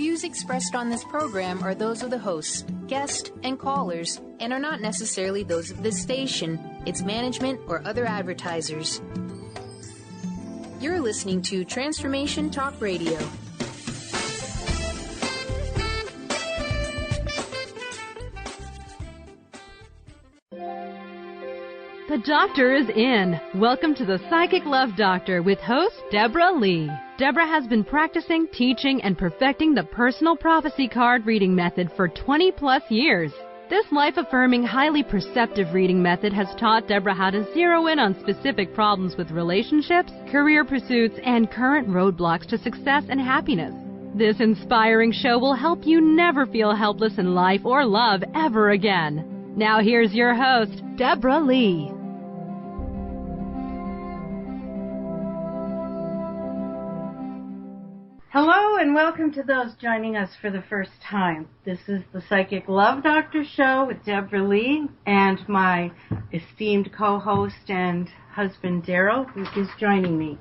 views expressed on this program are those of the hosts, guests, and callers, and are not necessarily those of this station, its management, or other advertisers. You're listening to Transformation Talk Radio. The doctor is in. Welcome to the Psychic Love Doctor with host Deborah Leigh. Deborah has been practicing, teaching, and perfecting the personal prophecy card reading method for 20-plus years. This life-affirming, highly perceptive reading method has taught Deborah how to zero in on specific problems with relationships, career pursuits, and current roadblocks to success and happiness. This inspiring show will help you never feel helpless in life or love ever again. Now here's your host, Deborah Leigh. Hello and welcome to those joining us for the first time. This is the Psychic Love Doctor Show with Deborah Leigh and my esteemed co-host and husband Daryl, who is joining me.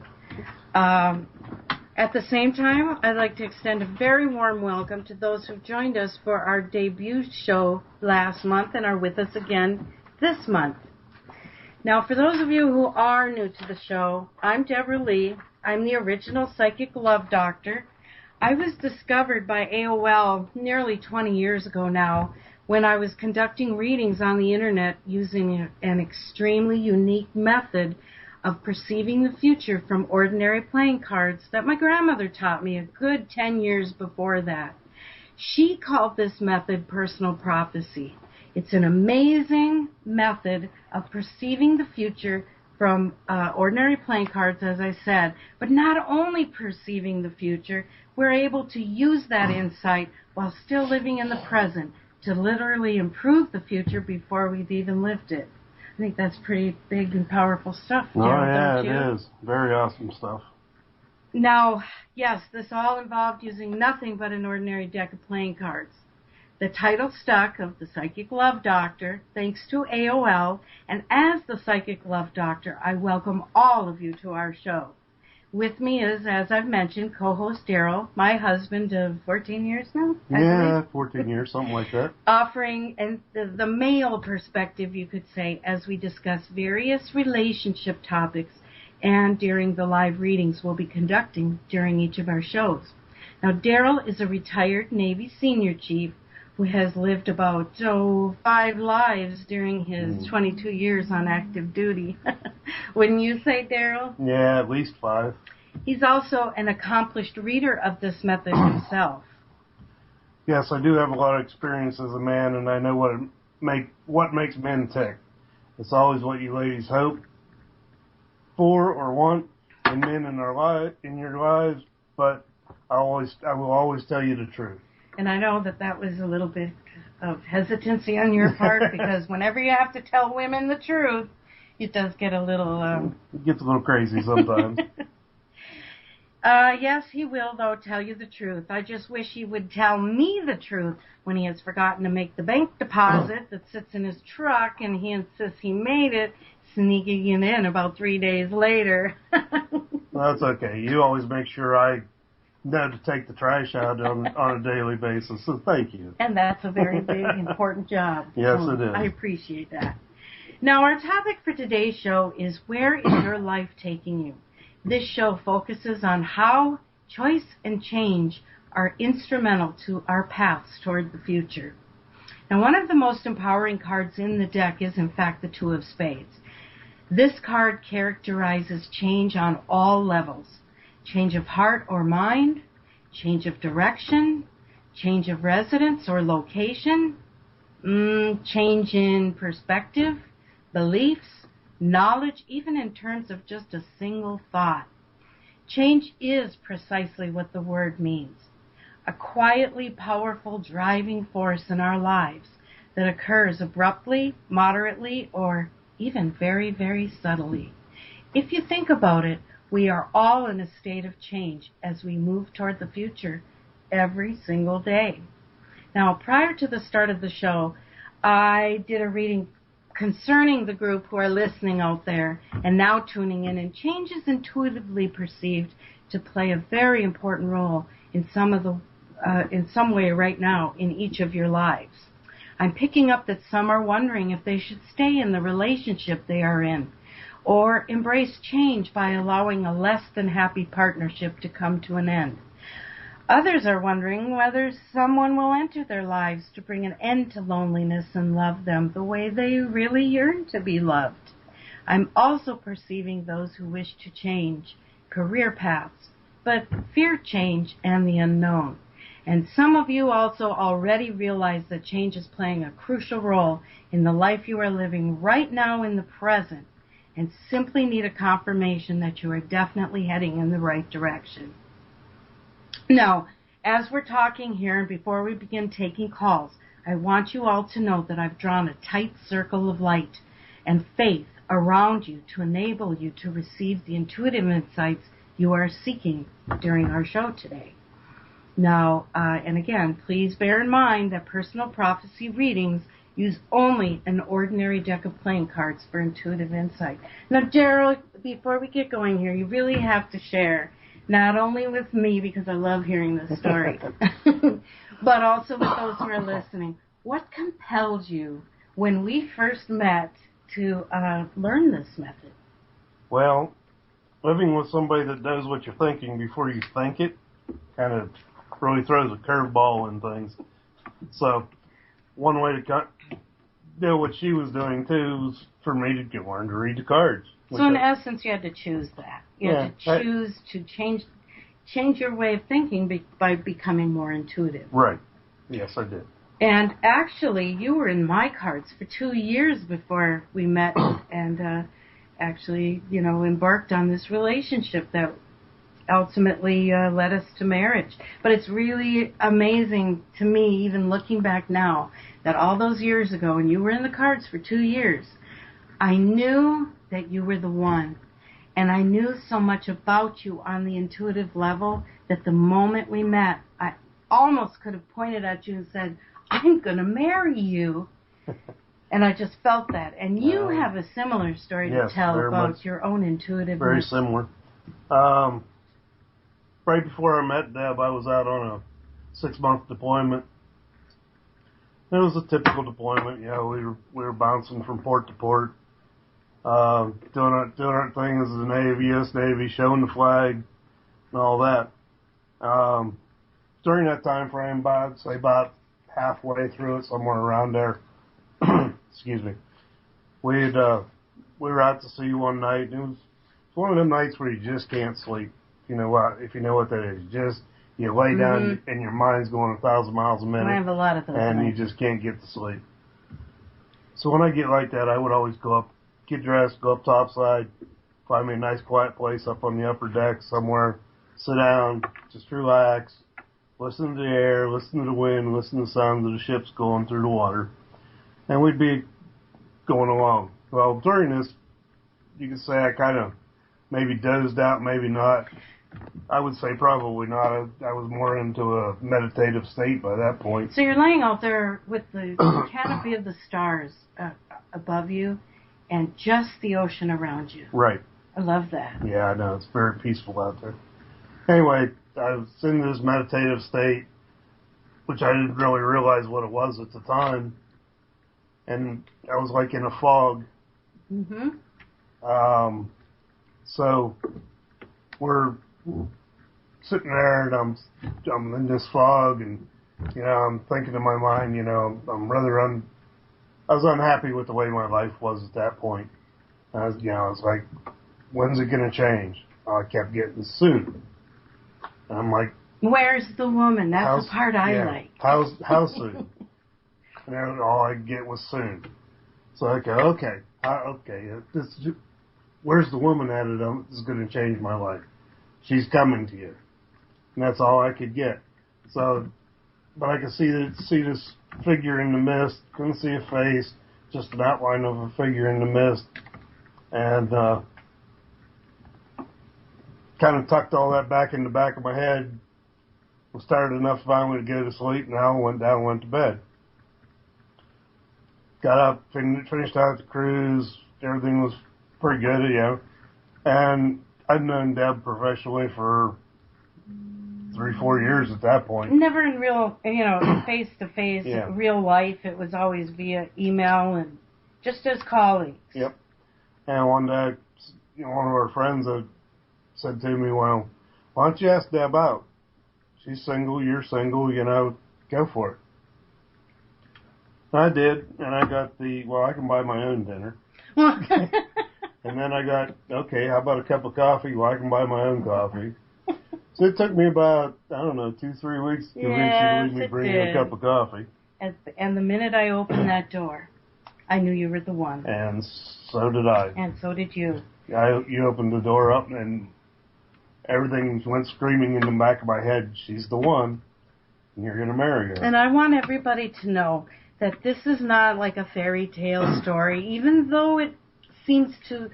At the same time, I'd like to extend a very warm welcome to those who've joined us for our debut show last month and are with us again this month. Now, for those of you who are new to the show, I'm Deborah Leigh. I'm the original Psychic Love Doctor. I was discovered by AOL nearly 20 years ago now when I was conducting readings on the internet using an extremely unique method of perceiving the future from ordinary playing cards that my grandmother taught me a good 10 years before that. She called this method personal prophecy. It's an amazing method of perceiving the future from ordinary playing cards, as I said, but not only perceiving the future, we're able to use that insight while still living in the present to literally improve the future before we've even lived it. I think that's pretty big and powerful stuff. Daryl, it is. Very awesome stuff. Now, yes, this all involved using nothing but an ordinary deck of playing cards. The title stuck of the Psychic Love Doctor, thanks to AOL, and as the Psychic Love Doctor, I welcome all of you to our show. With me is, as I've mentioned, co-host Daryl, my husband of 14 years now? Yeah, 14 years, something like that. Offering the male perspective, you could say, as we discuss various relationship topics and during the live readings we'll be conducting during each of our shows. Now, Daryl is a retired Navy senior chief who has lived about 5 lives during his 22 years on active duty. Wouldn't you say, Daryl? Yeah, at least 5. He's also an accomplished reader of this method himself. Yes, I do have a lot of experience as a man, and I know what makes men tick. It's always what you ladies hope for or want in men in your lives, but I will always tell you the truth. And I know that was a little bit of hesitancy on your part because whenever you have to tell women the truth, it does get a little... It gets a little crazy sometimes. Yes, he will, though, tell you the truth. I just wish he would tell me the truth when he has forgotten to make the bank deposit that sits in his truck and he insists he made it, sneaking it in about 3 days later. Well, that's okay. You always make sure I know to take the trash out on a daily basis, so thank you. And that's a very big, important job. Yes, it is. I appreciate that. Now, our topic for today's show is where is your life taking you? This show focuses on how choice and change are instrumental to our paths toward the future. Now, one of the most empowering cards in the deck is, in fact, the Two of Spades. This card characterizes change on all levels. Change of heart or mind, change of direction, change of residence or location, change in perspective, beliefs, knowledge, even in terms of just a single thought. Change is precisely what the word means. A quietly powerful driving force in our lives that occurs abruptly, moderately, or even very, very subtly. If you think about it, we are all in a state of change as we move toward the future every single day. Now, prior to the start of the show, I did a reading concerning the group who are listening out there and now tuning in, and change is intuitively perceived to play a very important role in some of the in some way right now in each of your lives. I'm picking up that some are wondering if they should stay in the relationship they are in or embrace change by allowing a less than happy partnership to come to an end. Others are wondering whether someone will enter their lives to bring an end to loneliness and love them the way they really yearn to be loved. I'm also perceiving those who wish to change career paths, but fear change and the unknown. And some of you also already realize that change is playing a crucial role in the life you are living right now in the present, and simply need a confirmation that you are definitely heading in the right direction. Now, as we're talking here and before we begin taking calls, I want you all to know that I've drawn a tight circle of light and faith around you to enable you to receive the intuitive insights you are seeking during our show today. Now, and again, please bear in mind that personal prophecy readings use only an ordinary deck of playing cards for intuitive insight. Now, Daryl, before we get going here, you really have to share, not only with me, because I love hearing this story, but also with those who are listening. What compelled you, when we first met, to learn this method? Well, living with somebody that knows what you're thinking before you think it kind of really throws a curveball in things. So one way to do what she was doing, too, was for me to learn to read the cards. So in essence, you had to choose that. You had to choose to change your way of thinking by becoming more intuitive. Right. Yes, I did. And actually, you were in my cards for 2 years before we met and actually, embarked on this relationship that ultimately led us to marriage. But it's really amazing to me, even looking back now, that all those years ago, when you were in the cards for 2 years, I knew that you were the one. And I knew so much about you on the intuitive level that the moment we met, I almost could have pointed at you and said, I'm going to marry you. And I just felt that. And you have a similar story to tell about your own intuitiveness. Very similar. Right before I met Deb, I was out on a 6-month deployment. It was a typical deployment. We were bouncing from port to port, doing our thing as the Navy, U.S. Navy, showing the flag and all that. During that time frame, about halfway through it, somewhere around there, excuse me, we were out to sea one night, and it was one of them nights where you just can't sleep. If you know what that is. You lay down and your mind's going 1,000 miles a minute. I have a lot of those. And you just can't get to sleep. So when I get like that, I would always go up, get dressed, go up topside, find me a nice quiet place up on the upper deck somewhere, sit down, just relax, listen to the air, listen to the wind, listen to the sounds of the ships going through the water. And we'd be going along. Well, during this, you could say I kind of maybe dozed out, maybe not. I would say probably not. I was more into a meditative state by that point. So you're laying out there with the canopy of the stars above you and just the ocean around you. Right. I love that. Yeah, I know. It's very peaceful out there. Anyway, I was in this meditative state, which I didn't really realize what it was at the time. And I was like in a fog. So we're sitting there, and I'm in this fog, and I'm thinking in my mind, I was unhappy with the way my life was at that point. I was like, when's it gonna change? I kept getting soon, and I'm like, where's the woman? That's the part I like. How soon? And all I get was soon. So I go, okay, where's the woman at it? This is going to change my life. She's coming to you. And that's all I could get. So, but I could see this figure in the mist. Couldn't see a face, just an outline of a figure in the mist. And kind of tucked all that back in the back of my head. Was tired enough finally to go to sleep. Now I went down and went to bed. Got up, finished out the cruise. Everything was pretty good, And I'd known Deb professionally for 3-4 years at that point. Never in real, face-to-face, real life. It was always via email and just as colleagues. Yep. And one day, one of our friends said to me, well, why don't you ask Deb out? She's single, you're single, go for it. I did, and I got I can buy my own dinner. And then I got, okay, how about a cup of coffee? Well, I can buy my own coffee. So it took me about, 2-3 weeks to convince you to leave me bring you a cup of coffee. And the minute I opened that door, I knew you were the one. And so did I. And so did you. You opened the door up, and everything went screaming in the back of my head, she's the one, and you're going to marry her. And I want everybody to know that this is not like a fairy tale story, even though it seems to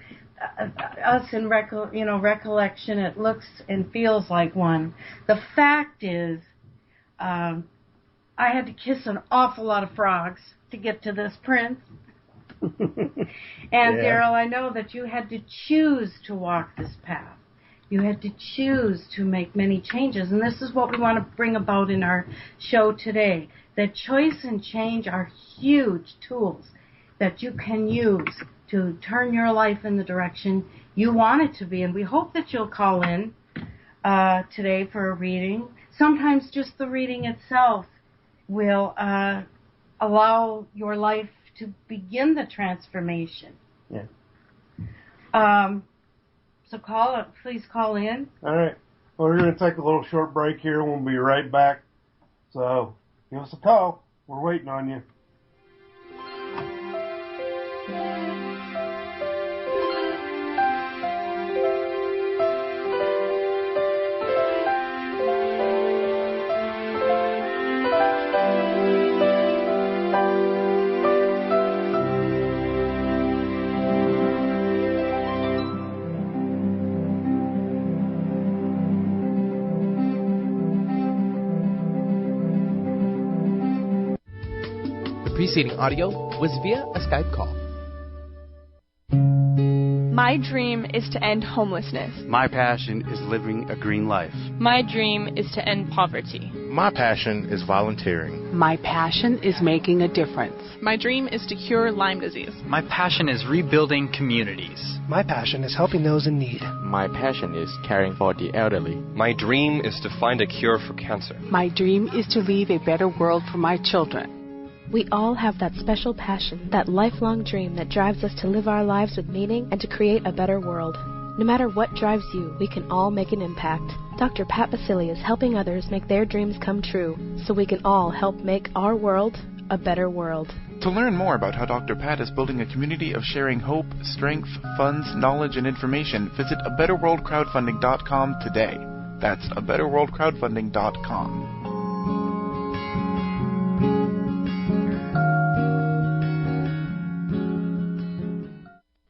us in recollection, it looks and feels like one. The fact is, I had to kiss an awful lot of frogs to get to this prince. And Daryl, I know that you had to choose to walk this path. You had to choose to make many changes, and this is what we want to bring about in our show today. That choice and change are huge tools that you can use to turn your life in the direction you want it to be. And we hope that you'll call in today for a reading. Sometimes just the reading itself will allow your life to begin the transformation. Yeah. So please call in. All right. Well, we're going to take a little short break here. We'll be right back. So give us a call. We're waiting on you. Preceding audio was via a Skype call. My dream is to end homelessness. My passion is living a green life. My dream is to end poverty. My passion is volunteering. My passion is making a difference. My dream is to cure Lyme disease. My passion is rebuilding communities. My passion is helping those in need. My passion is caring for the elderly. My dream is to find a cure for cancer. My dream is to leave a better world for my children. We all have that special passion, that lifelong dream that drives us to live our lives with meaning and to create a better world. No matter what drives you, we can all make an impact. Dr. Pat Basili is helping others make their dreams come true, so we can all help make our world a better world. To learn more about how Dr. Pat is building a community of sharing hope, strength, funds, knowledge, and information, visit abetterworldcrowdfunding.com today. That's abetterworldcrowdfunding.com.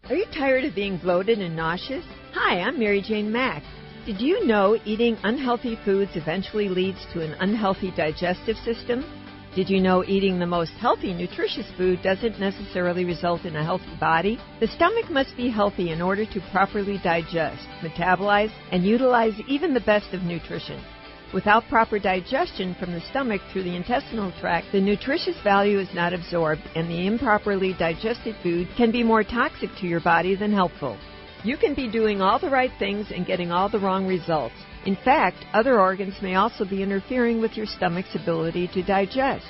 Are you tired of being bloated and nauseous? Hi, I'm Mary Jane Mack. Did you know eating unhealthy foods eventually leads to an unhealthy digestive system? Did you know eating the most healthy, nutritious food doesn't necessarily result in a healthy body? The stomach must be healthy in order to properly digest, metabolize, and utilize even the best of nutrition. Without proper digestion from the stomach through the intestinal tract, the nutritious value is not absorbed, and the improperly digested food can be more toxic to your body than helpful. You can be doing all the right things and getting all the wrong results. In fact, other organs may also be interfering with your stomach's ability to digest.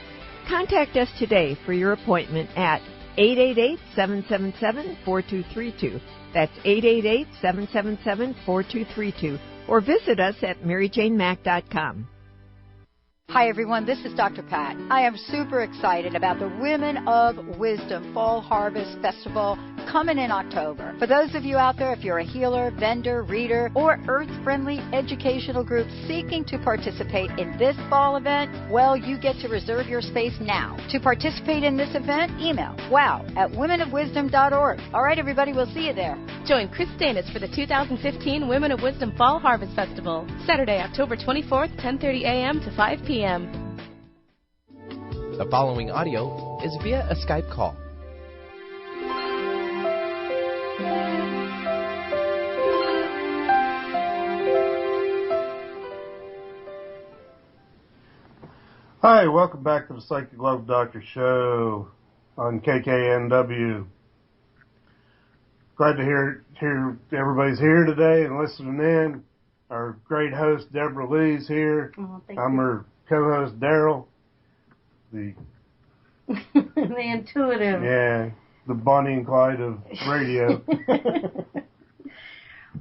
Contact us today for your appointment at 888-777-4232. That's 888-777-4232. Or visit us at maryjanemack.com. Hi, everyone. This is Dr. Pat. I am super excited about the Women of Wisdom Fall Harvest Festival coming in October. For those of you out there, if you're a healer, vendor, reader, or earth-friendly educational group seeking to participate in this fall event, well, you get to reserve your space now. To participate in this event, email wow@womenofwisdom.org. All right, everybody, we'll see you there. Join Chris Stanis for the 2015 Women of Wisdom Fall Harvest Festival, Saturday, October 24th, 10:30 a.m. to 5 p.m. The following audio is via a Skype call. Hi, welcome back to the Psychic Love Doctor Show on KKNW. Glad to hear everybody's here today and listening in. Our great host, Deborah Leigh's here. Oh, I'm her co-host, Daryl. The intuitive. Yeah, the Bonnie and Clyde of radio.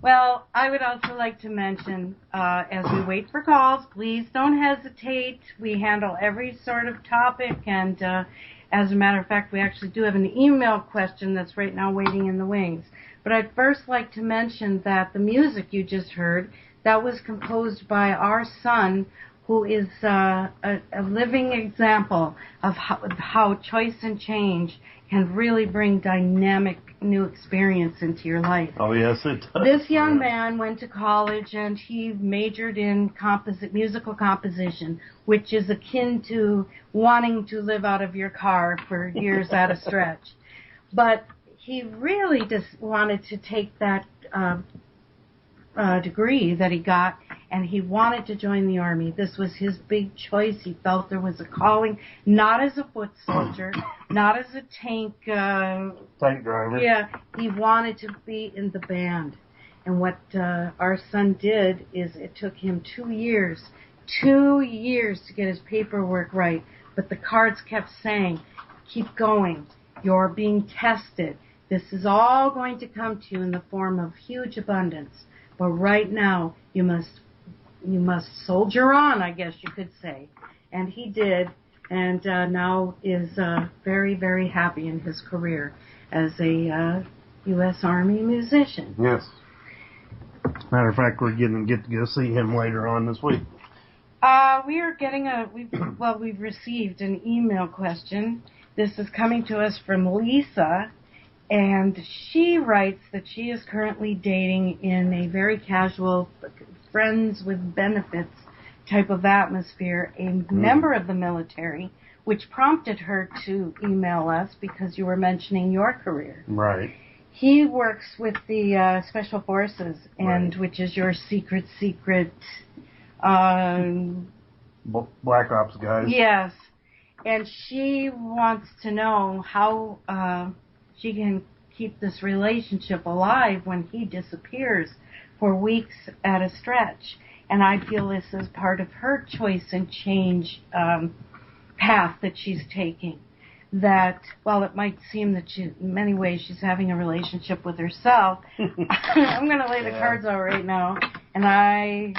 Well, I would also like to mention, as we wait for calls, please don't hesitate. We handle every sort of topic, and as a matter of fact, we actually do have an email question that's right now waiting in the wings. But I'd first like to mention that the music you just heard, that was composed by our son, who is a living example of how choice and change can really bring dynamic new experience into your life. Oh, yes, it does. This young man went to college and he majored in musical composition, which is akin to wanting to live out of your car for years at a stretch. But he really just wanted to take that degree that he got, and he wanted to join the Army. This was his big choice. He felt there was a calling, not as a foot soldier, not as a tank driver. Yeah, he wanted to be in the band. And what our son did is it took him 2 years to get his paperwork right. But the cards kept saying, keep going. You're being tested. This is all going to come to you in the form of huge abundance. But right now, you must soldier on, I guess you could say. And he did, and now is very, very happy in his career as a U.S. Army musician. Yes. Matter of fact, we're getting to go see him later on this week. We are getting we've received an email question. This is coming to us from Lisa. And she writes that she is currently dating in a very casual, friends with benefits type of atmosphere, a member of the military, which prompted her to email us because you were mentioning your career. Right. He works with the Special Forces, and right. which is your secret Black Ops guys. Yes. And she wants to know how she can keep this relationship alive when he disappears for weeks at a stretch. And I feel this is part of her choice and change path that she's taking. That, while it might seem that in many ways she's having a relationship with herself, I'm going to lay the cards out right now. And I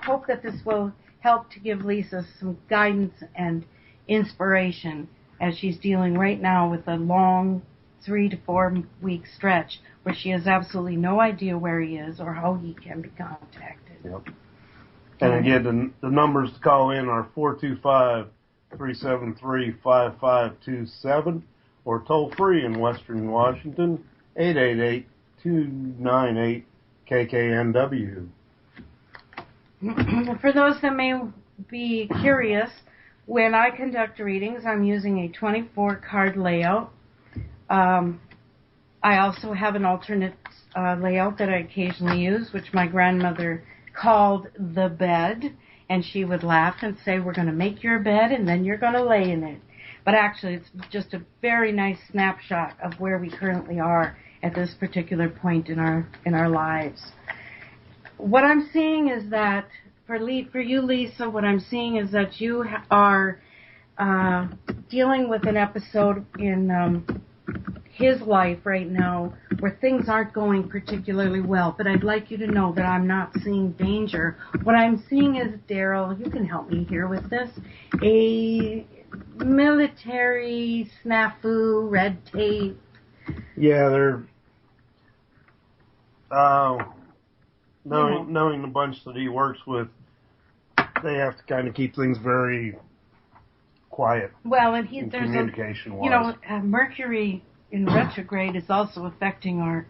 hope that this will help to give Lisa some guidance and inspiration as she's dealing right now with a long 3 to 4 week stretch where she has absolutely no idea where he is or how he can be contacted. Yep. And again, the numbers to call in are 425-373-5527 or toll free in Western Washington, 888-298-KKNW. For those that may be curious, when I conduct readings, I'm using a 24-card layout. I also have an alternate layout that I occasionally use, which my grandmother called the bed, and she would laugh and say, we're going to make your bed and then you're going to lay in it. But actually, it's just a very nice snapshot of where we currently are at this particular point in our lives. What I'm seeing is that, for you, Lisa, what I'm seeing is that you are dealing with an episode in his life right now where things aren't going particularly well. But I'd like you to know that I'm not seeing danger. What I'm seeing is, Daryl, you can help me here with this, a military snafu, red tape. Yeah, they're knowing the bunch that he works with, they have to kind of keep things very quiet. Well, and there's communication-wise. Mercury in retrograde is also affecting our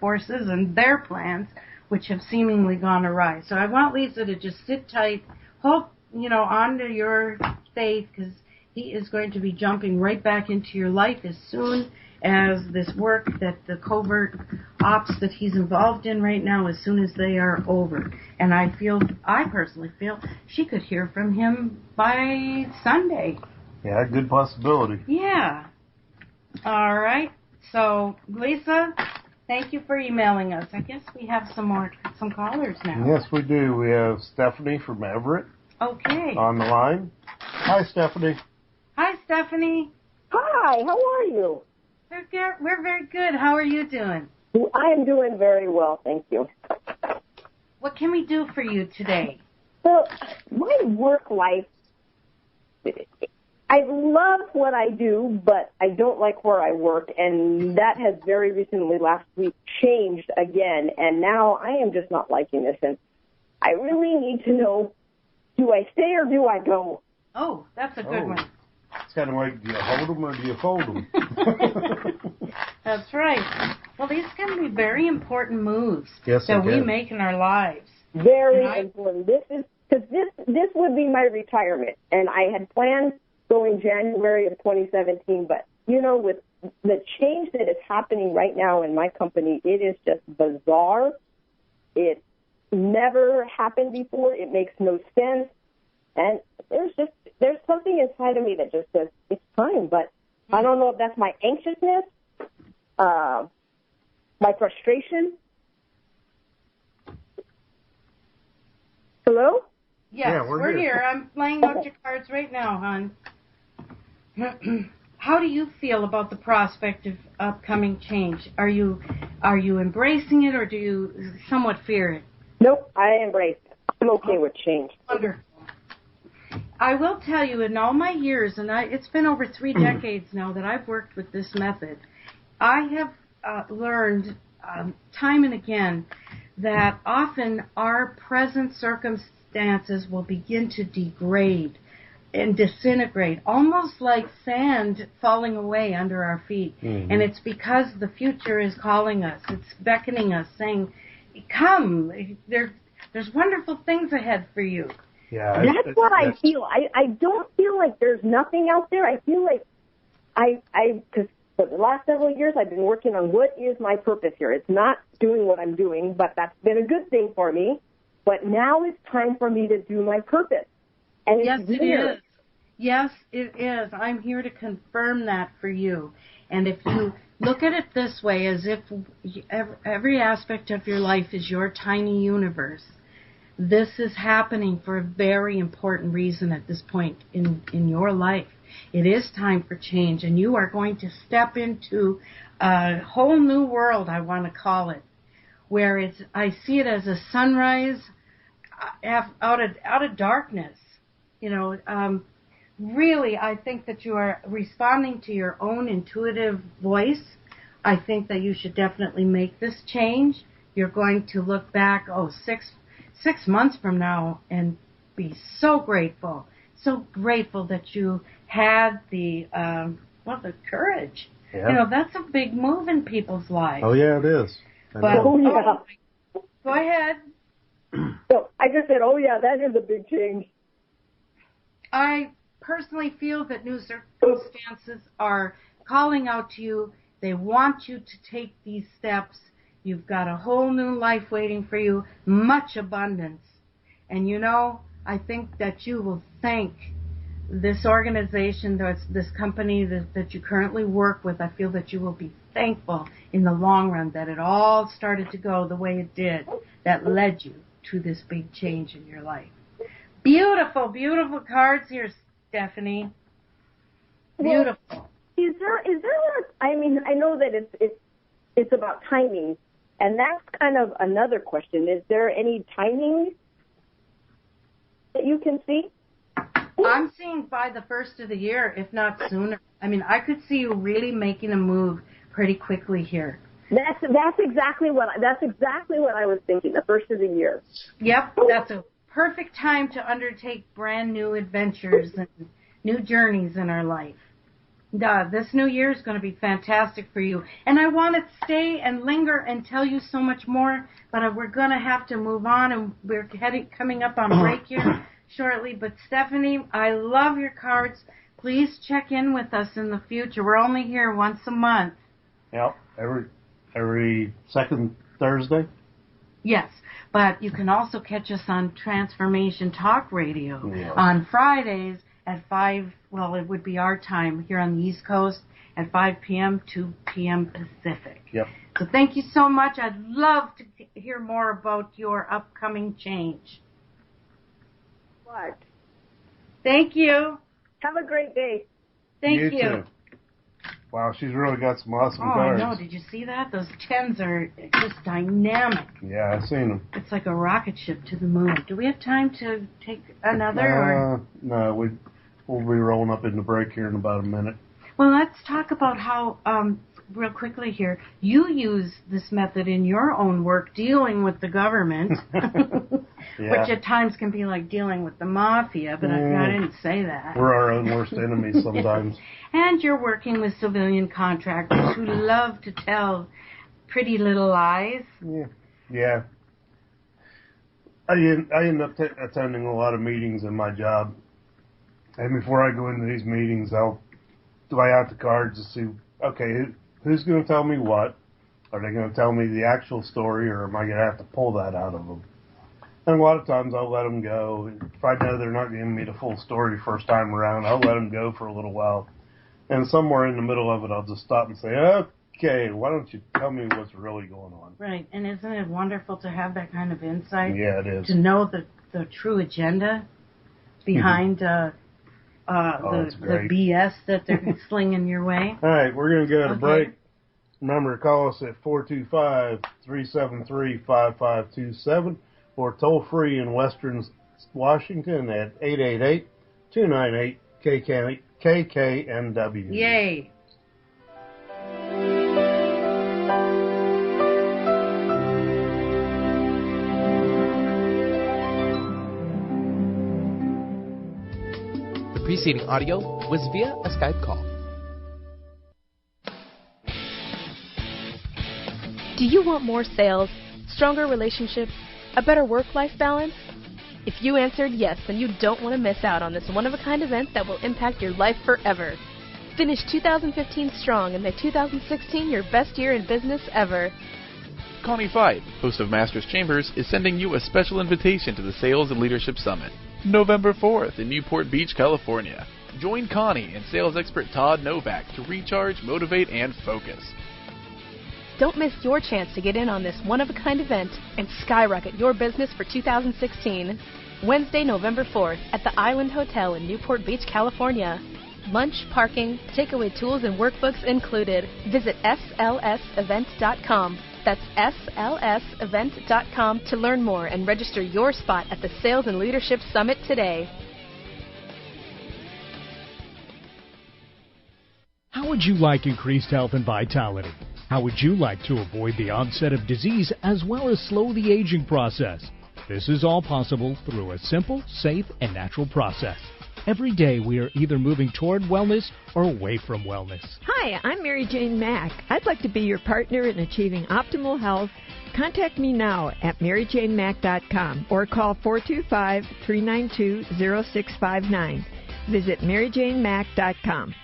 forces and their plans, which have seemingly gone awry. So I want Lisa to just sit tight, hope, onto your faith, because he is going to be jumping right back into your life as soon as this work that the covert ops that he's involved in right now as soon as they are over. And I personally feel she could hear from him by Sunday. Yeah, good possibility. Yeah. All right. So, Lisa, thank you for emailing us. I guess we have some callers now. Yes, we do. We have Stephanie from Everett. Okay. On the line. Hi, Stephanie. Hi, Stephanie. Hi, how are you? We're very good. How are you doing? I am doing very well, thank you. What can we do for you today? Well, my work life, I love what I do, but I don't like where I work, and that has very recently, last week, changed again, and now I am just not liking this, and I really need to know, do I stay or do I go? Oh, that's a good one. It's kind of like, do you hold them or do you fold them? That's right. Well, these can be very important moves yes, that we make in our lives. Very important. This would be my retirement, and I had planned going January of 2017, but, with the change that is happening right now in my company, it is just bizarre. It never happened before. It makes no sense. And there's something inside of me that just says, it's time, but I don't know if that's my anxiousness, my frustration. Hello? Yes, yeah, we're here. I'm laying out your cards right now, hon. How do you feel about the prospect of upcoming change? Are you embracing it, or do you somewhat fear it? Nope, I embrace it. I'm okay with change. Wonderful. I will tell you, in all my years, and it's been over 3 decades now that I've worked with this method, I have learned time and again that often our present circumstances will begin to degrade and disintegrate, almost like sand falling away under our feet. Mm-hmm. And it's because the future is calling us. It's beckoning us, saying, come, there's wonderful things ahead for you. Yeah, that's what I feel. I don't feel like there's nothing out there. I feel like because for the last several years I've been working on what is my purpose here. It's not doing what I'm doing, but that's been a good thing for me. But now it's time for me to do my purpose. And yes, it's it is. Yes, it is. I'm here to confirm that for you. And if you look at it this way, as if every aspect of your life is your tiny universe, this is happening for a very important reason at this point in your life. It is time for change, and you are going to step into a whole new world, I want to call it, where I see it as a sunrise out of darkness. Really, I think that you are responding to your own intuitive voice. I think that you should definitely make this change. You're going to look back, 6 months from now and be so grateful that you had the courage. Yeah. That's a big move in people's lives. Oh, yeah, it is. Go ahead. So I just said, that is a big change. I personally feel that new circumstances are calling out to you. They want you to take these steps. You've got a whole new life waiting for you, much abundance. And I think that you will thank this organization, this company that you currently work with. I feel that you will be thankful in the long run that it all started to go the way it did, that led you to this big change in your life. Beautiful, beautiful cards here, Stephanie. Beautiful. Well, is there I know that it's about timing. And that's kind of another question. Is there any timing that you can see? I'm seeing by the first of the year, if not sooner. I could see you really making a move pretty quickly here. That's exactly what I was thinking. The first of the year. Yep, that's a perfect time to undertake brand new adventures and new journeys in our life. This new year is going to be fantastic for you. And I want to stay and linger and tell you so much more, but we're going to have to move on, and we're coming up on break here shortly. But Stephanie, I love your cards. Please check in with us in the future. We're only here once a month. Yep, every second Thursday. Yes, but you can also catch us on Transformation Talk Radio Yes. on Fridays at 5, well, it would be our time here on the East Coast at 5 p.m., 2 p.m. Pacific. Yep. So thank you so much. I'd love to hear more about your upcoming change. What? Thank you. Have a great day. Thank You you. too. Wow, she's really got some awesome Oh, cards. I know. Did you see that? Those 10s are just dynamic. Yeah, I've seen them. It's like a rocket ship to the moon. Do we have time to take another? Or? No, we'll be rolling up in the break here in about a minute. Well, let's talk about how, real quickly here, you use this method in your own work dealing with the government, which at times can be like dealing with the mafia, but I didn't say that. We're our own worst enemies sometimes. And you're working with civilian contractors who love to tell pretty little lies. Yeah. I end up attending a lot of meetings in my job. And before I go into these meetings, I'll lay out the cards to see, okay, who's going to tell me what? Are they going to tell me the actual story, or am I going to have to pull that out of them? And a lot of times I'll let them go. If I know they're not giving me the full story first time around, I'll let them go for a little while. And somewhere in the middle of it, I'll just stop and say, okay, why don't you tell me what's really going on? Right, and isn't it wonderful to have that kind of insight? Yeah, it is. To know the true agenda behind the BS that they're slinging your way. All right, we're going to go to break. Remember to call us at 425-373-5527 or toll free in Western Washington at 888-298-KKNW. Yay. The preceding audio was via a Skype call. Do you want more sales, stronger relationships, a better work-life balance? If you answered yes, then you don't want to miss out on this one-of-a-kind event that will impact your life forever. Finish 2015 strong and make 2016 your best year in business ever. Connie Fife, host of Masters Chambers, is sending you a special invitation to the Sales and Leadership Summit, November 4th in Newport Beach, California. Join Connie and sales expert Todd Novak to recharge, motivate, and focus. Don't miss your chance to get in on this one-of-a-kind event and skyrocket your business for 2016. Wednesday, November 4th at the Island Hotel in Newport Beach, California. Lunch, parking, takeaway tools, and workbooks included. Visit slsevent.com. That's slsevent.com to learn more and register your spot at the Sales and Leadership Summit today. How would you like increased health and vitality? How would you like to avoid the onset of disease as well as slow the aging process? This is all possible through a simple, safe, and natural process. Every day we are either moving toward wellness or away from wellness. Hi, I'm Mary Jane Mack. I'd like to be your partner in achieving optimal health. Contact me now at maryjanemack.com or call 425-392-0659. Visit maryjanemack.com.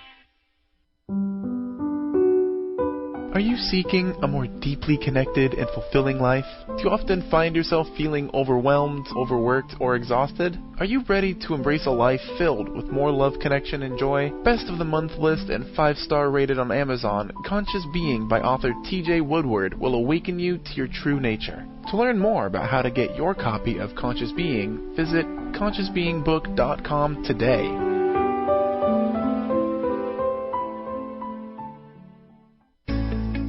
Are you seeking a more deeply connected and fulfilling life? Do you often find yourself feeling overwhelmed, overworked, or exhausted? Are you ready to embrace a life filled with more love, connection, and joy? Best of the Month list and 5-star rated on Amazon, Conscious Being by author T.J. Woodward will awaken you to your true nature. To learn more about how to get your copy of Conscious Being, visit consciousbeingbook.com today.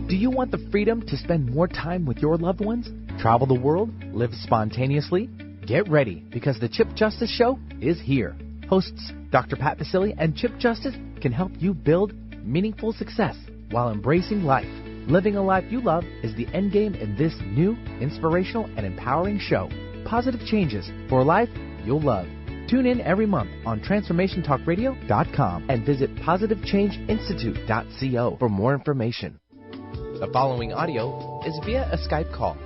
Do you want the freedom to spend more time with your loved ones? Travel the world? Live spontaneously? Get ready, because the Chip Justice Show is here. Hosts Dr. Pat Basile and Chip Justice can help you build meaningful success while embracing life. Living a life you love is the end game in this new, inspirational, and empowering show. Positive changes for a life you'll love. Tune in every month on TransformationTalkRadio.com and visit PositiveChangeInstitute.co for more information. The following audio is via a Skype call.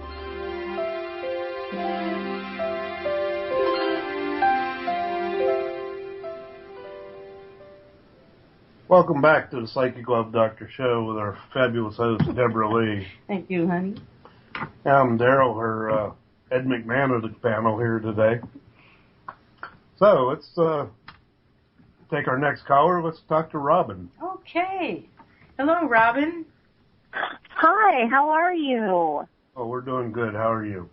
Welcome back to the Psychic Love Doctor show with our fabulous host, Deborah Leigh. Thank you, honey. I'm Daryl, her Ed McMahon of the panel here today. So let's take our next caller. Let's talk to Robin. Okay. Hello, Robin. Hi, how are you? Oh, we're doing good. How are you?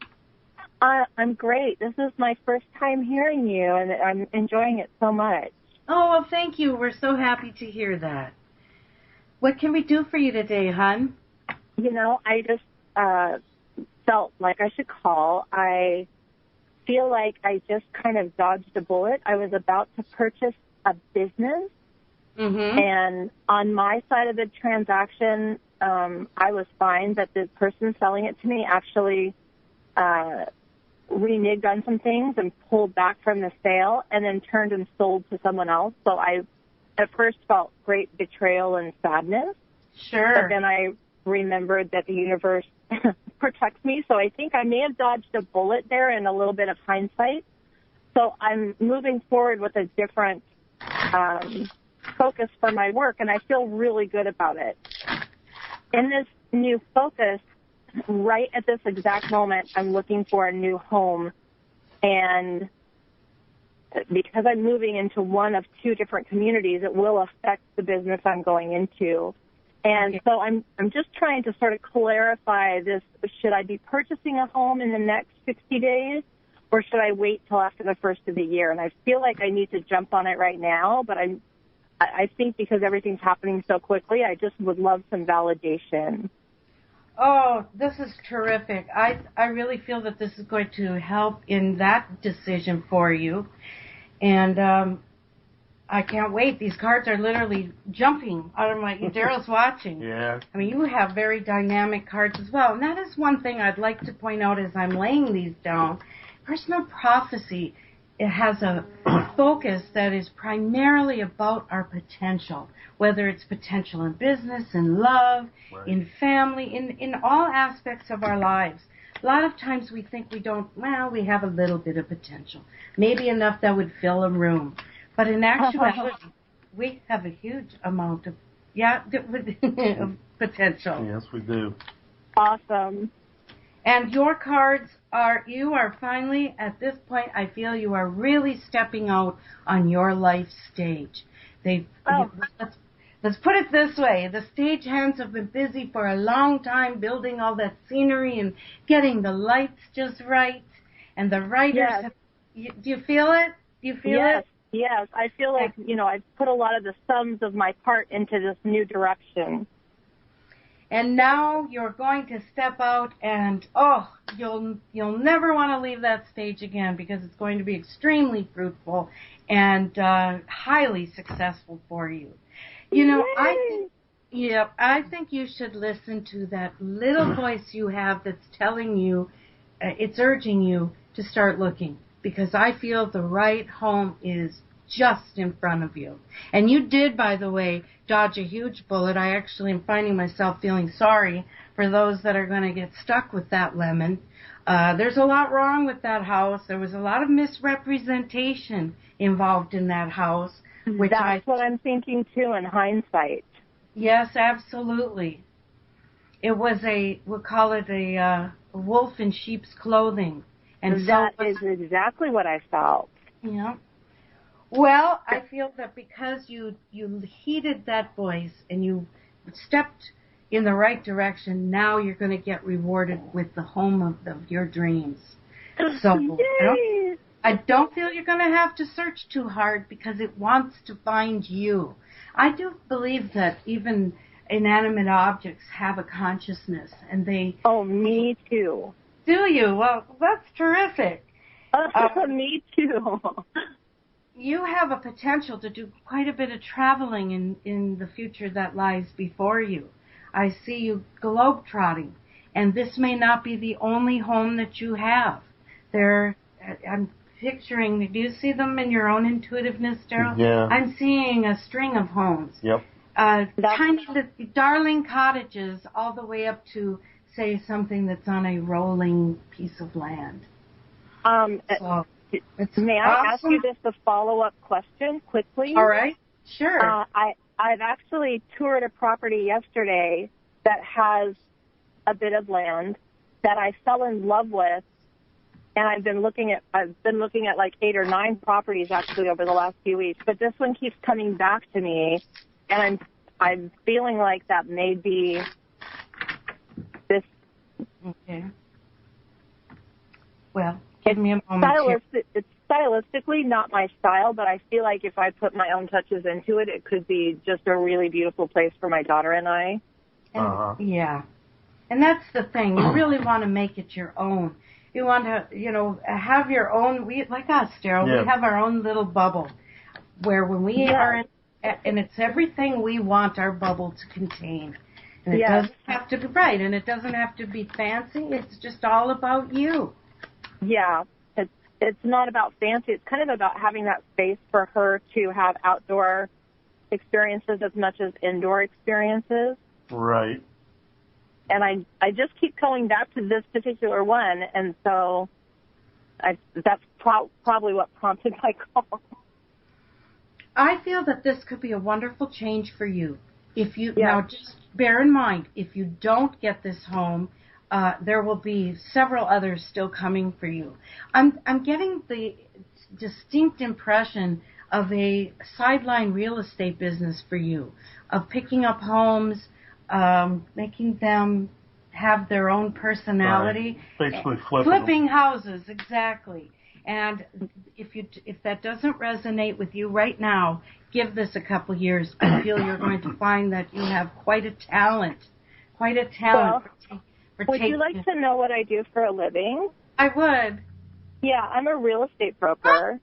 I'm great. This is my first time hearing you, and I'm enjoying it so much. Oh, well, thank you. We're so happy to hear that. What can we do for you today, hon? You know, I just felt like I should call. I feel like I just kind of dodged a bullet. I was about to purchase a business, and on my side of the transaction, I was fine that the person selling it to me actually reneged on some things and pulled back from the sale and then turned and sold to someone else. So I at first felt great betrayal and sadness. Sure. But then I remembered that the universe protects me. So I think I may have dodged a bullet there in a little bit of hindsight. So I'm moving forward with a different focus for my work, and I feel really good about it. In this new focus, right at this exact moment, I'm looking for a new home, and because I'm moving into one of two different communities, it will affect the business I'm going into. And so I'm just trying to sort of clarify this. Should I be purchasing a home in the next 60 days, or should I wait till after the first of the year? And I feel like I need to jump on it right now, but I think because everything's happening so quickly, I just would love some validation. Oh, this is terrific. I really feel that this is going to help in that decision for you. And I can't wait. These cards are literally jumping out of my... Daryl's watching. Yeah. I mean, you have very dynamic cards as well. And that is one thing I'd like to point out as I'm laying these down. Personal prophecy, it has a focus that is primarily about our potential, whether it's potential in business, in love, in family, in all aspects of our lives. A lot of times we think we have a little bit of potential, maybe enough that would fill a room. But in actuality, we have a huge amount of potential. Yes, we do. Awesome. And your cards you are finally, at this point, I feel you are really stepping out on your life stage. Let's put it this way. The stage hands have been busy for a long time building all that scenery and getting the lights just right. And the writers do you feel it? Do you feel it? Yes. I feel like, I've put a lot of the sums of my part into this new direction. And now you're going to step out and, you'll never want to leave that stage again because it's going to be extremely fruitful and highly successful for you. I think you should listen to that little voice you have that's telling you, it's urging you to start looking, because I feel the right home is just in front of you. And you did, by the way, dodge a huge bullet. I actually am finding myself feeling sorry for those that are going to get stuck with that lemon. There's a lot wrong with that house. There was a lot of misrepresentation involved in that house. That's what I'm thinking, too, in hindsight. Yes, absolutely. It was we'll call it a wolf in sheep's clothing. And that is exactly what I felt. Yeah. Well, I feel that because you heeded that voice and you stepped in the right direction, now you're going to get rewarded with the home of your dreams. So I don't feel you're going to have to search too hard because it wants to find you. I do believe that even inanimate objects have a consciousness, and they... Oh, me too. Do you? Well, that's terrific. Me too. You have a potential to do quite a bit of traveling in the future that lies before you. I see you globe-trotting, and this may not be the only home that you have. I'm picturing, do you see them in your own intuitiveness, Daryl? Yeah. I'm seeing a string of homes. Yep. Tiny, darling cottages all the way up to, say, something that's on a rolling piece of land. May I ask you just a follow-up question quickly? All right. Sure. I I've actually toured a property yesterday that has a bit of land that I fell in love with, and I've been looking at like 8 or 9 properties actually over the last few weeks. But this one keeps coming back to me, and I'm feeling like that may be this. Okay. Well, give me a moment. It's stylistically not my style, but I feel like if I put my own touches into it, it could be just a really beautiful place for my daughter and I. And, yeah. And that's the thing. You really want to make it your own. You want to, have your own, like us, Daryl, we have our own little bubble where when we are in, and it's everything we want our bubble to contain. And it doesn't have to be right, and it doesn't have to be fancy. It's just all about you. Yeah. It's not about fancy. It's kind of about having that space for her to have outdoor experiences as much as indoor experiences. Right. And I just keep going back to this particular one, and so that's probably what prompted my call. I feel that this could be a wonderful change for you. If you now just bear in mind, if you don't get this home, there will be several others still coming for you. I'm getting the distinct impression of a sideline real estate business for you, of picking up homes, making them have their own personality. Right. Basically flipping houses, exactly. And if that doesn't resonate with you right now, give this a couple years. I feel you're going to find that you have quite a talent. Well, would you like to know what I do for a living? I would. Yeah, I'm a real estate broker.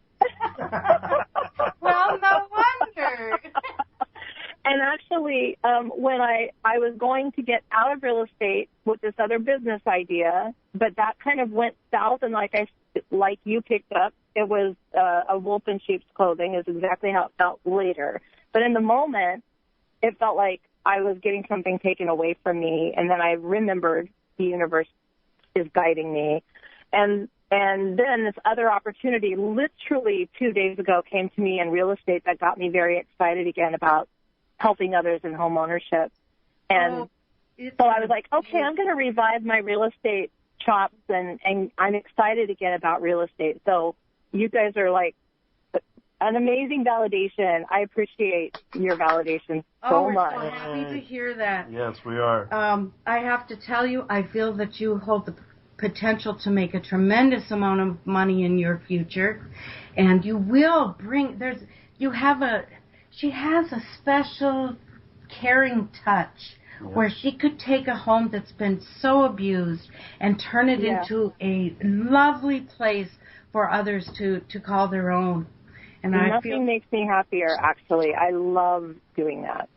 Well, no wonder. And actually, when I was going to get out of real estate with this other business idea, but that kind of went south, and like you picked up, it was a wolf in sheep's clothing is exactly how it felt later. But in the moment, it felt like I was getting something taken away from me, and then I remembered the universe is guiding me. And then this other opportunity literally 2 days ago came to me in real estate that got me very excited again about helping others in home ownership. And so I was like, okay, I'm going to revive my real estate chops, and I'm excited again about real estate. So you guys are like an amazing validation. I appreciate your validation so much. We're so happy to hear that. Yes, we are. I have to tell you, I feel that you hold the potential to make a tremendous amount of money in your future, and you will bring. She has a special caring touch where she could take a home that's been so abused and turn it into a lovely place for others to call their own. And nothing makes me happier, actually. I love doing that.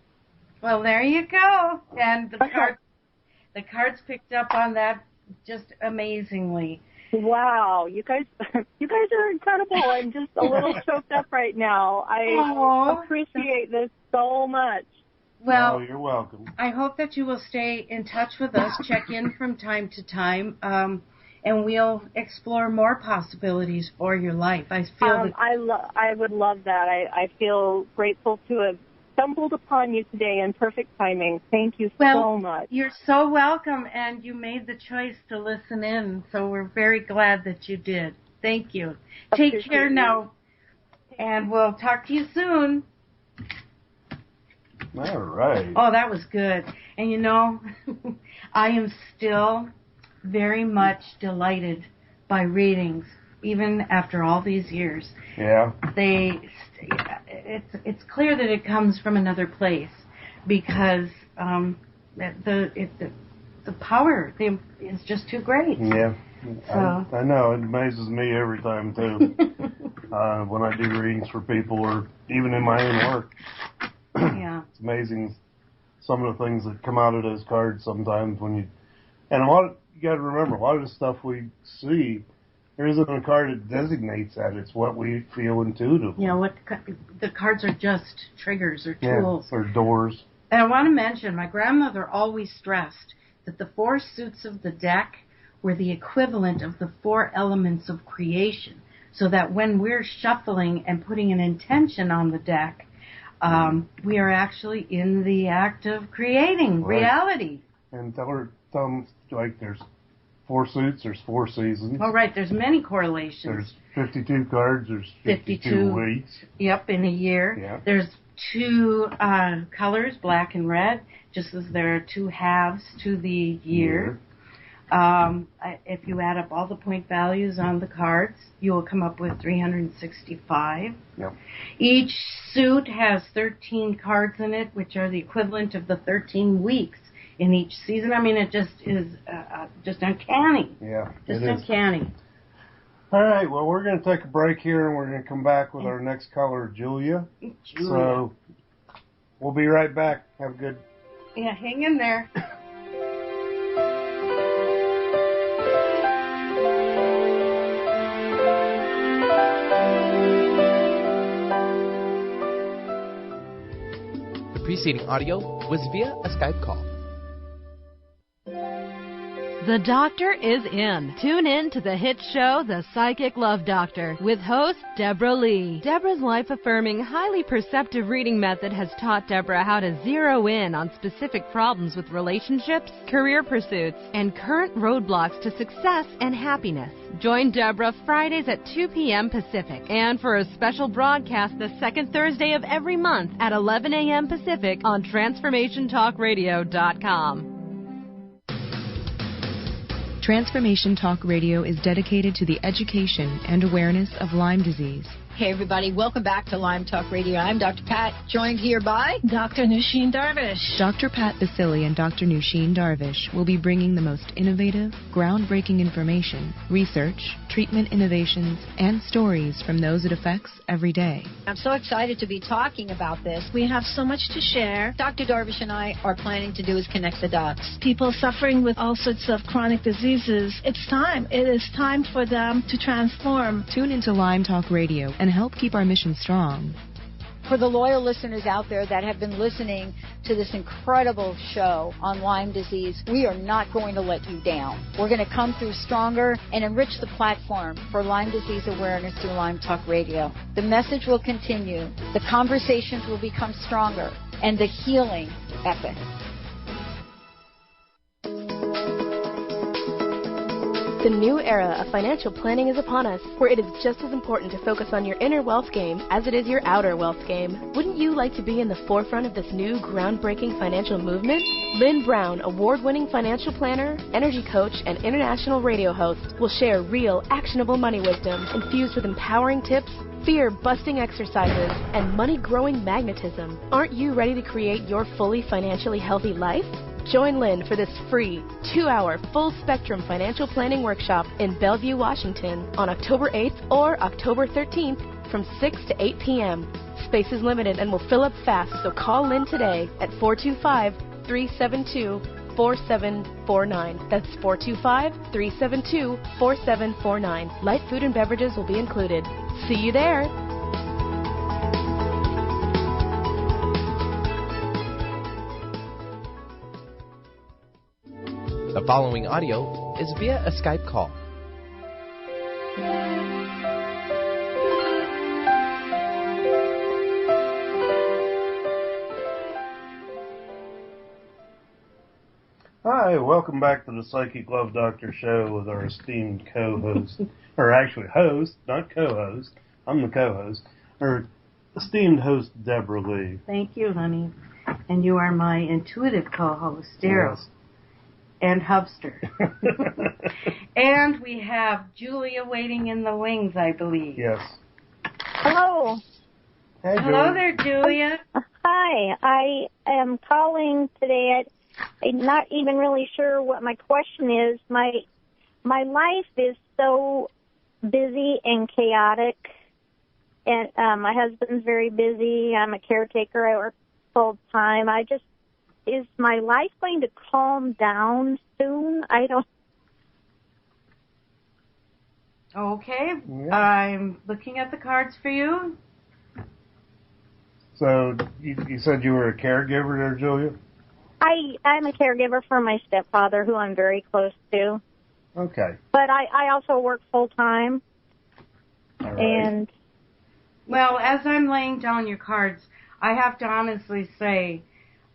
Well, there you go. And the cards picked up on that just amazingly. Wow, you guys are incredible. I'm just a little choked up right now. I appreciate this so much. Well, you're welcome. I hope that you will stay in touch with us, check in from time to time, and we'll explore more possibilities for your life. I feel I would love that. I feel grateful to have stumbled upon you today in perfect timing. Thank you so much. You're so welcome, and you made the choice to listen in, so we're very glad that you did. Thank you. Take care now, and we'll talk to you soon. All right. Oh, that was good. And I am still very much delighted by readings, even after all these years. Yeah. It's clear that it comes from another place, because the power is just too great. Yeah. So. I know, it amazes me every time too. When I do readings for people, or even in my own work. Yeah. It's amazing some of the things that come out of those cards sometimes you got to remember, a lot of the stuff we see, there isn't a card that designates that. It's what we feel intuitively. The cards are just triggers or tools. Or doors. And I want to mention, my grandmother always stressed that the 4 suits of the deck were the equivalent of the 4 elements of creation, so that when we're shuffling and putting an intention on the deck, We are actually in the act of creating reality. And tell them, like, there's 4 suits, there's 4 seasons. Oh, right, there's many correlations. There's 52 cards, there's 52 weeks. Yep, in a year. Yeah. There's 2 colors, black and red, just as there are 2 halves to the year. If you add up all the point values on the cards, you will come up with 365. Yep. Each suit has 13 cards in it, which are the equivalent of the 13 weeks in each season. I mean, it just is just uncanny. Yeah, just uncanny. All right, well, we're going to take a break here, and we're going to come back with our next caller, Julia. So we'll be right back. Have a good... Yeah, hang in there. The preceding audio was via a Skype call. The doctor is in. Tune in to the hit show, The Psychic Love Doctor, with host Deborah Leigh. Deborah's life-affirming, highly perceptive reading method has taught Deborah how to zero in on specific problems with relationships, career pursuits, and current roadblocks to success and happiness. Join Deborah Fridays at 2 p.m. Pacific, and for a special broadcast the second Thursday of every month at 11 a.m. Pacific on TransformationTalkRadio.com. Transformation Talk Radio is dedicated to the education and awareness of Lyme disease. Hey, everybody. Welcome back to Lyme Talk Radio. I'm Dr. Pat, joined here by Dr. Nusheen Darvish. Dr. Pat Basili and Dr. Nusheen Darvish will be bringing the most innovative, groundbreaking information, research, treatment innovations, and stories from those it affects every day. I'm so excited to be talking about this. We have so much to share. Dr. Darvish and I are planning to do is connect the dots. People suffering with all sorts of chronic diseases, it's time. It is time for them to transform. Tune into Lyme Talk Radio and help keep our mission strong. For the loyal listeners out there that have been listening to this incredible show on Lyme disease, we are not going to let you down. We're going to come through stronger and enrich the platform for Lyme disease awareness through Lyme Talk Radio. The message will continue, the conversations will become stronger, and the healing epic. The new era of financial planning is upon us, where it is just as important to focus on your inner wealth game as it is your outer wealth game. Wouldn't you like to be in the forefront of this new groundbreaking financial movement? Lynn Brown, award-winning financial planner, energy coach, and international radio host, will share real, actionable money wisdom infused with empowering tips, fear-busting exercises, and money-growing magnetism. Aren't you ready to create your fully financially healthy life? Join Lynn for this free 2-hour full-spectrum financial planning workshop in Bellevue, Washington on October 8th or October 13th from 6 to 8 p.m. Space is limited and will fill up fast, so call Lynn today at 425-372-4749. That's 425-372-4749. Light food and beverages will be included. See you there! The following audio is via a Skype call. Hi, welcome back to the Psychic Love Doctor show with our esteemed co-host, or actually host, not co-host. I'm the co-host. Our esteemed host, Deborah Leigh. Thank you, honey. And you are my intuitive co-host, Daryl. Yes. And Hubster. And we have Julia waiting in the wings, I believe. Yes. Hello. Hey, Hello there, Julia. Hi. I am calling today. I'm not even really sure what my question is. My life is so busy and chaotic, and my husband's very busy. I'm a caretaker. I work full time. Is my life going to calm down soon? I don't. Okay. Yeah. I'm looking at the cards for you. So, you said you were a caregiver there, Julia? I'm a caregiver for my stepfather, who I'm very close to. Okay. But I also work full time. All right. And well, as I'm laying down your cards, I have to honestly say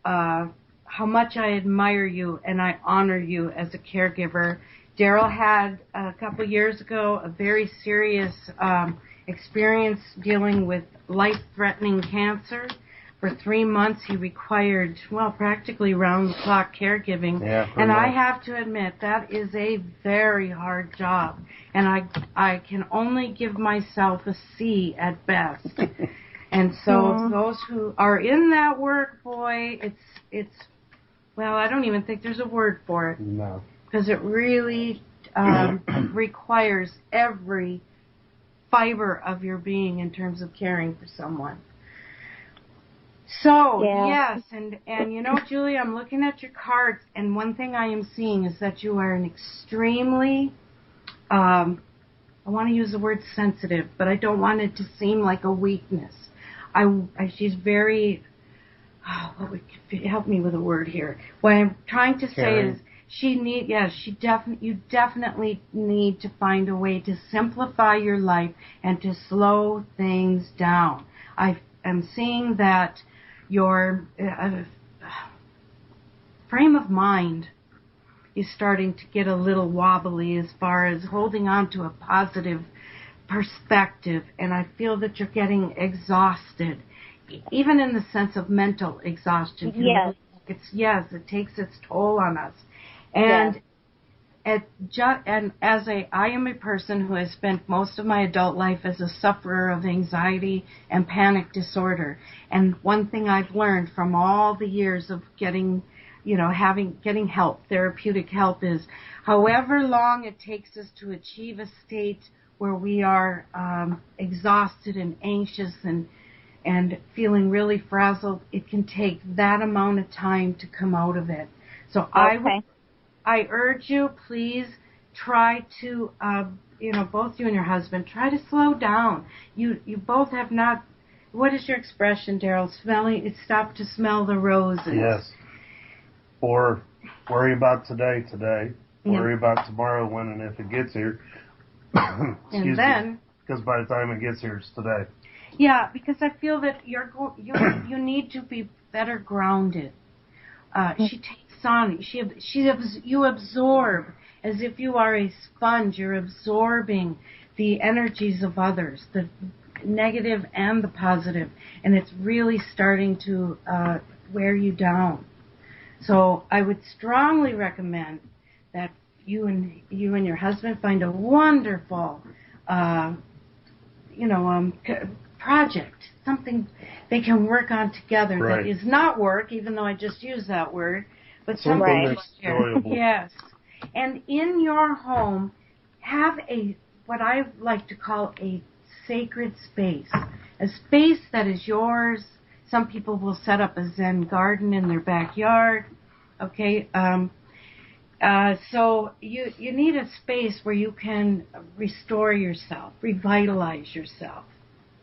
how much I admire you and I honor you as a caregiver. Daryl had a couple years ago a very serious experience dealing with life-threatening cancer. For 3 months, he required, practically round-the-clock caregiving. Yeah, and I have to admit, that is a very hard job. And I can only give myself a C at best. And so those who are in that work, boy, it's I don't even think there's a word for it. No. Because it really requires every fiber of your being in terms of caring for someone. So, yes, and you know, Julie, I'm looking at your cards, and one thing I am seeing is that you are an extremely, I want to use the word sensitive, but I don't want it to seem like a weakness. She's very, help me with a word here. What I'm trying to say is, you definitely need to find a way to simplify your life and to slow things down. I am seeing that your frame of mind is starting to get a little wobbly as far as holding on to a positive perspective, and I feel that you're getting exhausted, even in the sense of mental exhaustion. Yes. It takes its toll on us. And I am a person who has spent most of my adult life as a sufferer of anxiety and panic disorder. And one thing I've learned from all the years of getting help, therapeutic help, is however long it takes us to achieve a state where we are exhausted and anxious and feeling really frazzled, it can take that amount of time to come out of it. So I urge you, please try to, both you and your husband, try to slow down. You both have not, what is your expression, Daryl? It's stopped to smell the roses. Yes. Or worry about today. Worry about tomorrow when and if it gets here. Because by the time it gets here, it's today. Yeah, because I feel that you need to be better grounded. She takes on, you absorb as if you are a sponge. You're absorbing the energies of others, the negative and the positive, and it's really starting to wear you down. So I would strongly recommend that you and your husband find a wonderful, project, something they can work on together that is not work, even though I just used that word, but something that's enjoyable. Yes. And in your home, have what I like to call a sacred space, a space that is yours. Some people will set up a Zen garden in their backyard. Okay. So you need a space where you can restore yourself, revitalize yourself.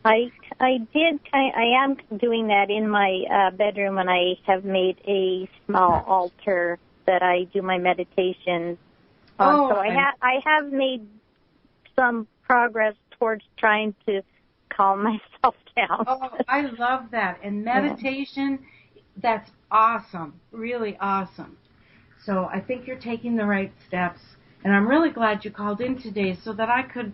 I am doing that in my bedroom, and I have made a small altar that I do my meditations on. So I have made some progress towards trying to calm myself down. Oh, I love that. And meditation, that's awesome, really awesome. So I think you're taking the right steps, and I'm really glad you called in today so that I could,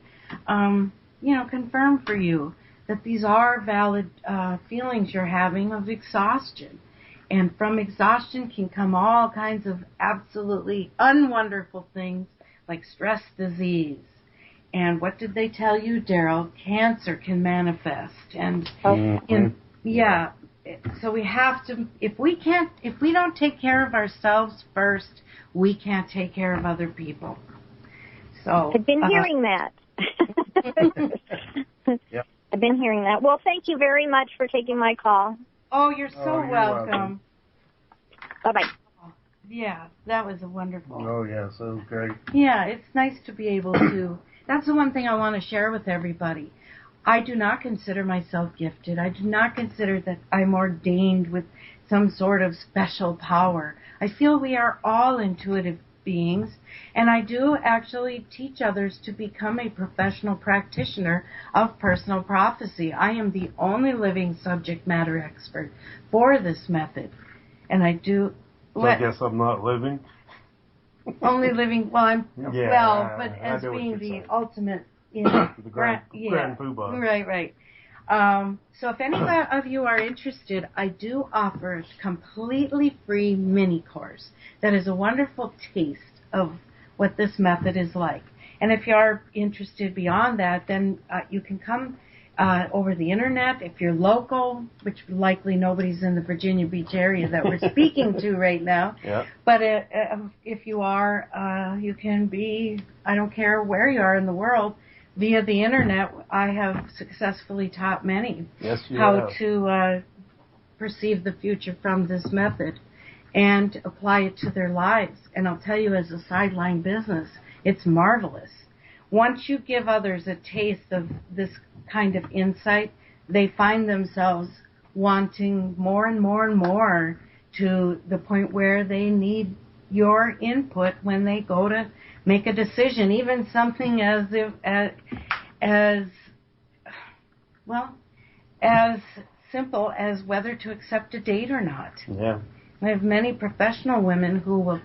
confirm for you that these are valid feelings you're having of exhaustion. And from exhaustion can come all kinds of absolutely unwonderful things like stress disease. And what did they tell you, Daryl? Cancer can manifest. And so we have to, if we don't take care of ourselves first, we can't take care of other people. So I've been hearing that. Yep. I've been hearing that. Well, thank you very much for taking my call. Oh, you're welcome. Bye-bye. Yeah, that was wonderful. Oh, yes, that was great. Yeah, it's nice to be able to. That's the one thing I want to share with everybody. I do not consider myself gifted. I do not consider that I'm ordained with some sort of special power. I feel we are all intuitive beings, and I do actually teach others to become a professional practitioner of personal prophecy. I am the only living subject matter expert for this method, and I do... So I guess I'm not living? Only living, well, but as being the ultimate, the grand poobah. Right. So if any of you are interested, I do offer a completely free mini course that is a wonderful taste of what this method is like. And if you are interested beyond that, then you can come over the internet. If you're local, which likely nobody's in the Virginia Beach area that we're speaking to right now. Yeah. But if you are, you can be, I don't care where you are in the world, via the internet. I have successfully taught many how to perceive the future from this method and apply it to their lives. And I'll tell you, as a sideline business, it's marvelous. Once you give others a taste of this kind of insight, they find themselves wanting more and more and more, to the point where they need your input when they go to make a decision, even something as simple as whether to accept a date or not. Yeah. I have many professional women who will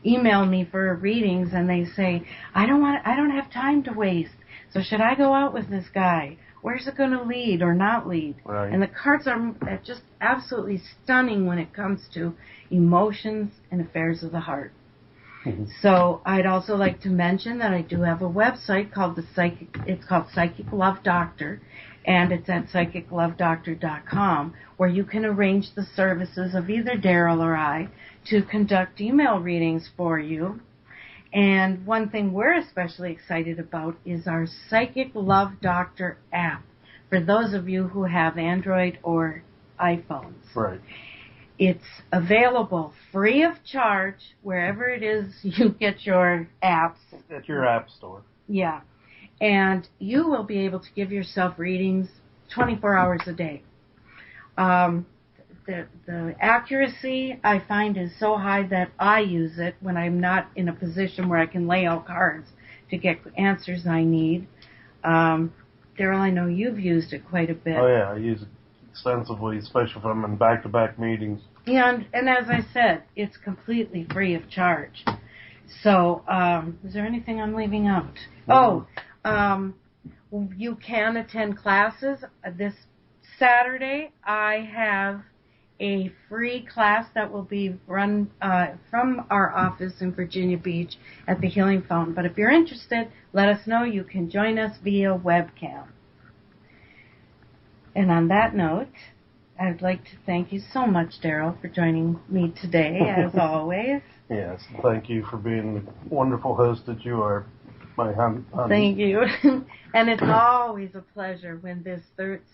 email me for readings, and they say, I don't have time to waste. So should I go out with this guy? Where's it going to lead or not lead? Right. And the cards are just absolutely stunning when it comes to emotions and affairs of the heart. So I'd also like to mention that I do have a website called it's called Psychic Love Doctor, and it's at psychiclovedoctor.com, where you can arrange the services of either Daryl or I to conduct email readings for you. And one thing we're especially excited about is our Psychic Love Doctor app for those of you who have Android or iPhones. Right. It's available free of charge wherever it is you get your apps. At your app store. Yeah. And you will be able to give yourself readings 24 hours a day. The accuracy, I find, is so high that I use it when I'm not in a position where I can lay out cards to get answers I need. Daryl, I know you've used it quite a bit. Oh, yeah, I use it extensively, especially if I'm in back-to-back meetings. Yeah, and as I said, it's completely free of charge. So, is there anything I'm leaving out? You can attend classes. This Saturday, I have a free class that will be run from our office in Virginia Beach at the Healing Fountain. But if you're interested, let us know. You can join us via webcam. And on that note, I'd like to thank you so much, Daryl, for joining me today, as always. Yes, thank you for being the wonderful host that you are, my honey. Thank you. And it's always a pleasure when this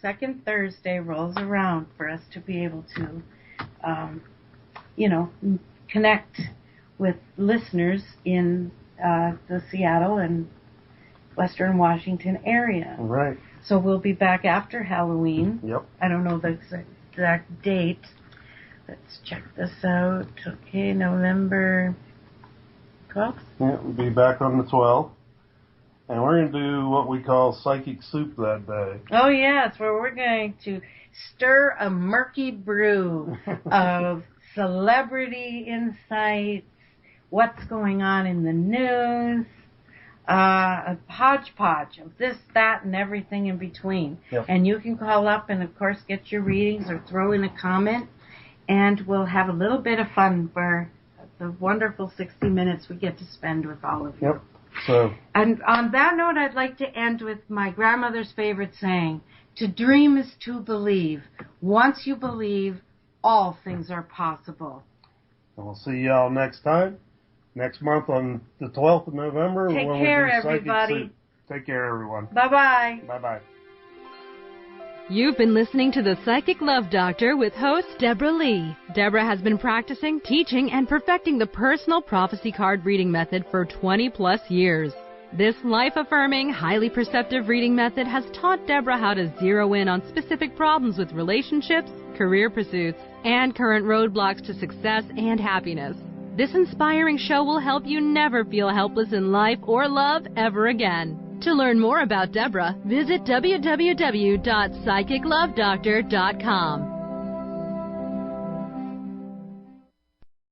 second Thursday rolls around for us to be able to, connect with listeners in the Seattle and Western Washington area. Right. So we'll be back after Halloween. Yep. I don't know the exact date. Let's check this out. Okay, November 12th? Yeah, we'll be back on the 12th. And we're going to do what we call psychic soup that day. Oh, yes, where we're going to stir a murky brew of celebrity insights, what's going on in the news, a hodgepodge of this, that, and everything in between. Yep. And you can call up and, of course, get your readings or throw in a comment, and we'll have a little bit of fun for the wonderful 60 minutes we get to spend with all of you. Yep. So. And on that note, I'd like to end with my grandmother's favorite saying, to dream is to believe. Once you believe, all things are possible. And we'll see y'all next time. Next month on the 12th of November. Take care, everybody. Take care, everyone. Bye-bye. Bye-bye. You've been listening to The Psychic Love Doctor with host Deborah Leigh. Deborah has been practicing, teaching, and perfecting the personal prophecy card reading method for 20-plus years. This life-affirming, highly perceptive reading method has taught Deborah how to zero in on specific problems with relationships, career pursuits, and current roadblocks to success and happiness. This inspiring show will help you never feel helpless in life or love ever again. To learn more about Deborah, visit www.psychiclovedoctor.com.